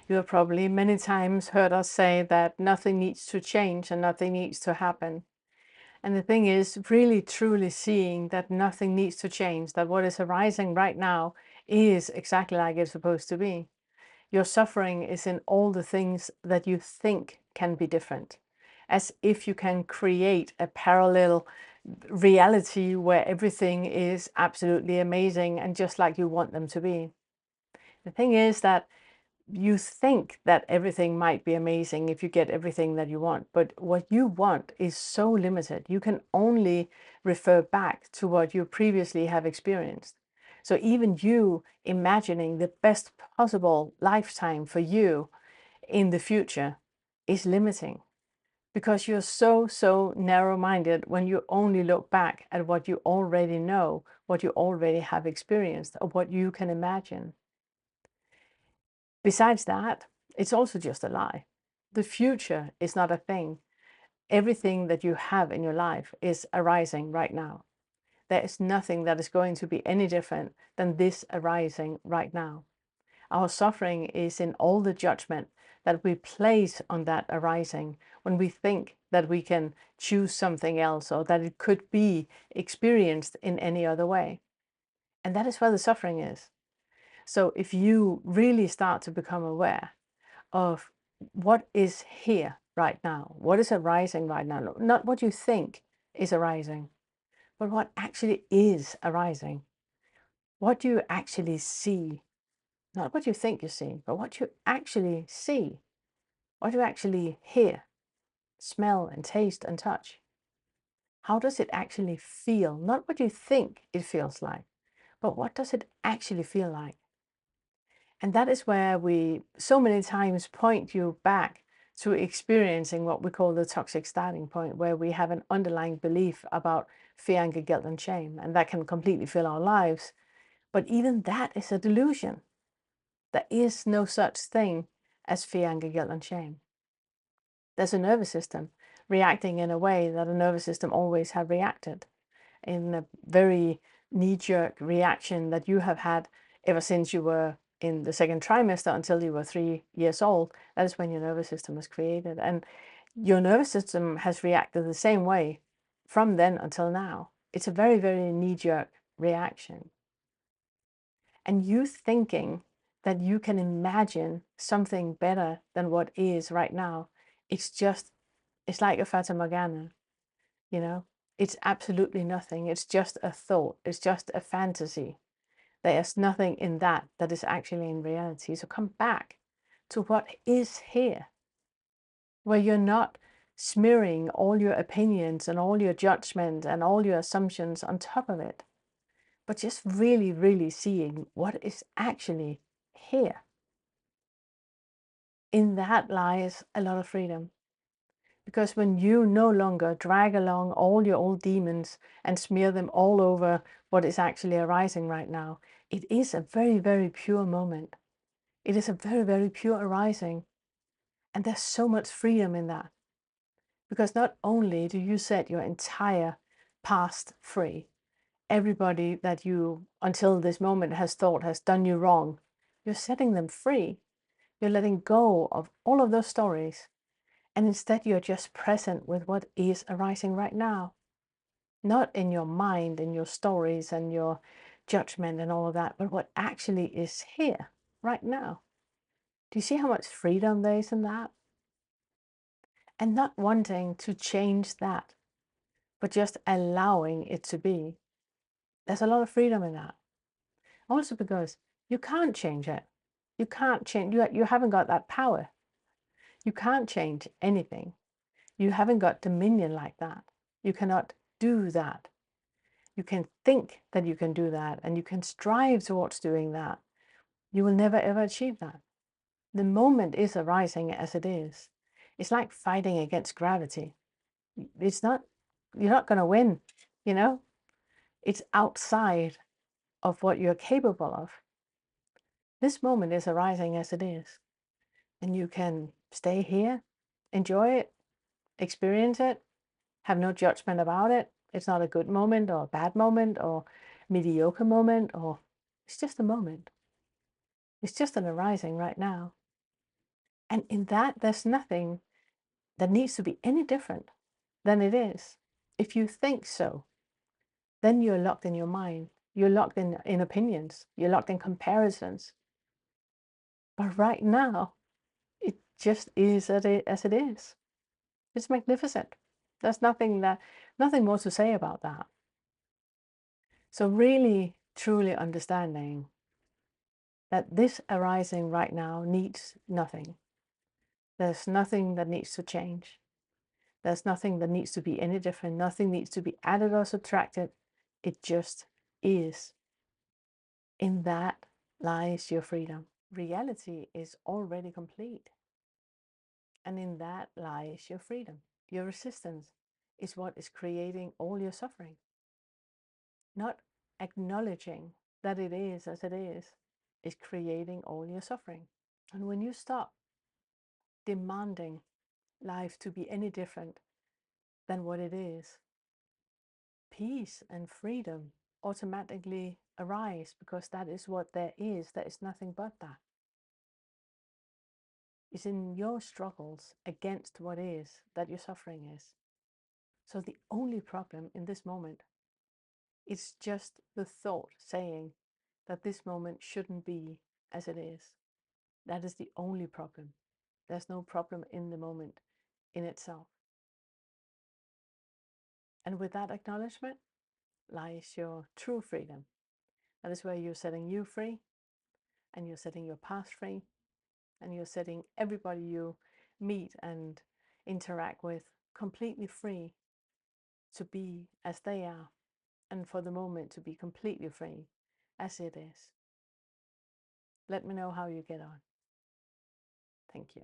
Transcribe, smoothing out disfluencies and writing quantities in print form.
You have probably many times heard us say that nothing needs to change and nothing needs to happen. And the thing is, really truly seeing that nothing needs to change, that what is arising right now is exactly like it's supposed to be. Your suffering is in all the things that you think can be different, as if you can create a parallel reality where everything is absolutely amazing and just like you want them to be. The thing is that you think that everything might be amazing if you get everything that you want, but what you want is so limited. You can only refer back to what you previously have experienced. So even you imagining the best possible lifetime for you in the future is limiting because you're so narrow-minded when you only look back at what you already know, what you already have experienced, or what you can imagine. Besides that, it's also just a lie. The future is not a thing. Everything that you have in your life is arising right now. There is nothing that is going to be any different than this arising right now. Our suffering is in all the judgment that we place on that arising when we think that we can choose something else or that it could be experienced in any other way. And that is where the suffering is. So if you really start to become aware of what is here right now, what is arising right now, not what you think is arising, but what actually is arising, what you actually see, not what you think you see, but what you actually see, what you actually hear, smell and taste and touch. How does it actually feel? Not what you think it feels like, but what does it actually feel like? And that is where we so many times point you back to experiencing what we call the toxic starting point, where we have an underlying belief about fear, anger, guilt, and shame, and that can completely fill our lives. But even that is a delusion. There is no such thing as fear, anger, guilt, and shame. There's a nervous system reacting in a way that a nervous system always have reacted, in a very knee-jerk reaction that you have had ever since you were in the second trimester until you were 3 years old. That is when your nervous system was created. And your nervous system has reacted the same way from then until now. It's a very knee-jerk reaction. And you thinking that you can imagine something better than what is right now, it's like a Fata Morgana, you know? It's absolutely nothing. It's just a thought. It's just a fantasy. There's nothing in that that is actually in reality. So come back to what is here, where you're not smearing all your opinions and all your judgment and all your assumptions on top of it, but just really seeing what is actually here. In that lies a lot of freedom. Because when you no longer drag along all your old demons and smear them all over what is actually arising right now, it is a very pure moment. It is a very pure arising. And there's so much freedom in that. Because not only do you set your entire past free, everybody that you until this moment has thought has done you wrong, you're setting them free. You're letting go of all of those stories. And instead, you're just present with what is arising right now. Not in your mind and your stories and your judgment and all of that, but what actually is here right now. Do you see how much freedom there is in that? And not wanting to change that, but just allowing it to be. There's a lot of freedom in that. Also because you can't change it. You can't change, you haven't got that power. You can't change anything. You haven't got dominion like that. You cannot do that. You can think that you can do that and you can strive towards doing that. You will never ever achieve that. The moment is arising as it is. It's like fighting against gravity. It's not, you're not going to win, you know? It's outside of what you're capable of. This moment is arising as it is. And you can stay here, enjoy it, experience it, have no judgment about it. It's not a good moment or a bad moment or mediocre moment, or it's just a moment. It's just an arising right now. And in that, there's nothing that needs to be any different than it is. If you think so, then you're locked in your mind. You're locked in opinions. You're locked in comparisons. But right now, it just is as it is. It's magnificent. There's nothing more to say about that. So really, truly understanding that this arising right now needs nothing. There's nothing that needs to change. There's nothing that needs to be any different. Nothing needs to be added or subtracted. It just is. In that lies your freedom. Reality is already complete. And in that lies your freedom. Your resistance is what is creating all your suffering. Not acknowledging that it is as it is creating all your suffering. And when you stop demanding life to be any different than what it is, peace and freedom automatically arise, because that is what there is. There is nothing but that. It's in your struggles against what is that your suffering is. So the only problem in this moment is just the thought saying that this moment shouldn't be as it is. That is the only problem. There's no problem in the moment in itself. And with that acknowledgement lies your true freedom. That is where you're setting you free, and you're setting your past free, and you're setting everybody you meet and interact with completely free to be as they are, and for the moment to be completely free as it is. Let me know how you get on. Thank you.